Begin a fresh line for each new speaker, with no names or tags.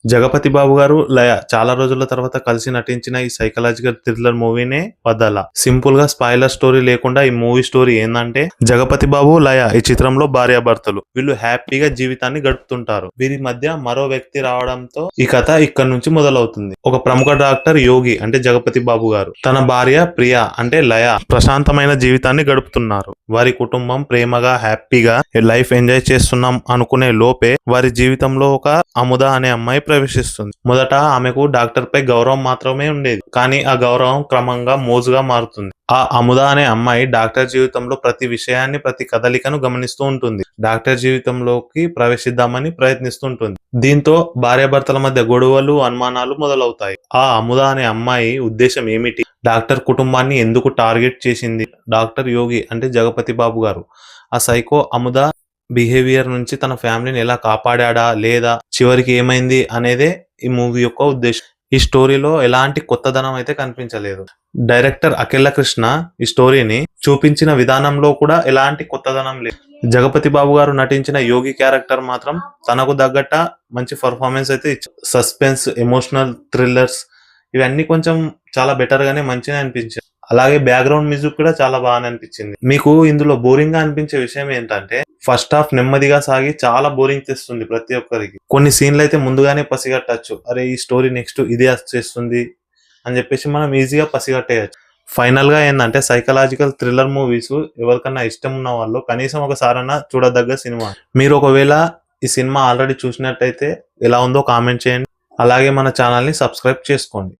జగపతి బాబు గారు, లయ చాలా రోజుల తర్వాత కలిసి నటించిన ఈ సైకలాజికల్ థ్రిల్లర్ మూవీనే వదల. సింపుల్ గా స్పాయిలర్ స్టోరీ లేకుండా ఈ మూవీ స్టోరీ ఏందంటే, జగపతి బాబు, లయ ఈ చిత్రంలో భార్యాభర్తలు. వీళ్ళు హ్యాపీగా జీవితాన్ని గడుపుతుంటారు. వీరి మధ్య మరో వ్యక్తి రావడంతో ఈ కథ ఇక్కడ నుంచి మొదలవుతుంది. ఒక ప్రముఖ డాక్టర్ యోగి అంటే జగపతి బాబు గారు, తన భార్య ప్రియ అంటే లయ ప్రశాంతమైన జీవితాన్ని గడుపుతున్నారు. వారి కుటుంబం ప్రేమగా హ్యాపీగా లైఫ్ ఎంజాయ్ చేస్తున్నాం అనుకునే లోపే వారి జీవితంలో ఒక అముద అనే అమ్మాయి ప్రవేశిస్తుంది. మొదట ఆమెకు డాక్టర్ పై గౌరవం మాత్రమే ఉండేది, కానీ ఆ గౌరవం క్రమంగా మోజుగా మారుతుంది. ఆ అముద అనే అమ్మాయి డాక్టర్ జీవితంలో ప్రతి విషయాన్ని, ప్రతి కదలికను గమనిస్తూ ఉంటుంది. డాక్టర్ జీవితంలోకి ప్రవేశిద్దామని ప్రయత్నిస్తుంటుంది. దీంతో భార్యాభర్తల మధ్య గొడవలు, అనుమానాలు మొదలవుతాయి. ఆ అముద అనే అమ్మాయి ఉద్దేశం ఏమిటి? డాక్టర్ కుటుంబాన్ని ఎందుకు టార్గెట్ చేసింది? డాక్టర్ యోగి అంటే జగపతి బాబు గారు ఆ సైకో అముద బిహేవియర్ నుంచి తన ఫ్యామిలీని ఎలా కాపాడా, లేదా చివరికి ఏమైంది అనేదే ఈ మూవీ యొక్క ఉద్దేశం. ఈ స్టోరీలో ఎలాంటి కొత్తదనం అయితే కనిపించలేదు. డైరెక్టర్ అఖిల కృష్ణ ఈ స్టోరీని చూపించిన విధానంలో కూడా ఎలాంటి కొత్తదనం లేదు. జగపతి బాబు గారు నటించిన యోగి క్యారెక్టర్ మాత్రం తనకు తగ్గట్ట మంచి పర్ఫార్మెన్స్ అయితే ఇచ్చారు. సస్పెన్స్, ఎమోషనల్ థ్రిల్లర్స్ ఇవన్నీ కొంచెం చాలా బెటర్ గానే మంచిగా అనిపించాయి. అలాగే బ్యాక్గ్రౌండ్ మ్యూజిక్ కూడా చాలా బాగా అనిపించింది. మీకు ఇందులో బోరింగ్ గా అనిపించే విషయం ఏంటంటే, ఫస్ట్ హాఫ్ నెమ్మదిగా సాగి చాలా బోరింగ్ తెస్తుంది ప్రతి ఒక్కరికి. కొన్ని సీన్లు అయితే ముందుగానే పసిగట్టచ్చు, అరే ఈ స్టోరీ నెక్స్ట్ ఇదే చేస్తుంది అని చెప్పేసి మనం ఈజీగా పసిగట్టేయచ్చు. ఫైనల్ గా ఏంటంటే, సైకలాజికల్ థ్రిల్లర్ మూవీస్ ఎవరికన్నా ఇష్టం ఉన్న వాళ్ళు కనీసం ఒకసారైనా చూడదగ్గ సినిమా. మీరు ఒకవేళ ఈ సినిమా ఆల్రెడీ చూసినట్టయితే ఎలా ఉందో కామెంట్ చేయండి. అలాగే మన ఛానల్ ని సబ్స్క్రైబ్ చేసుకోండి.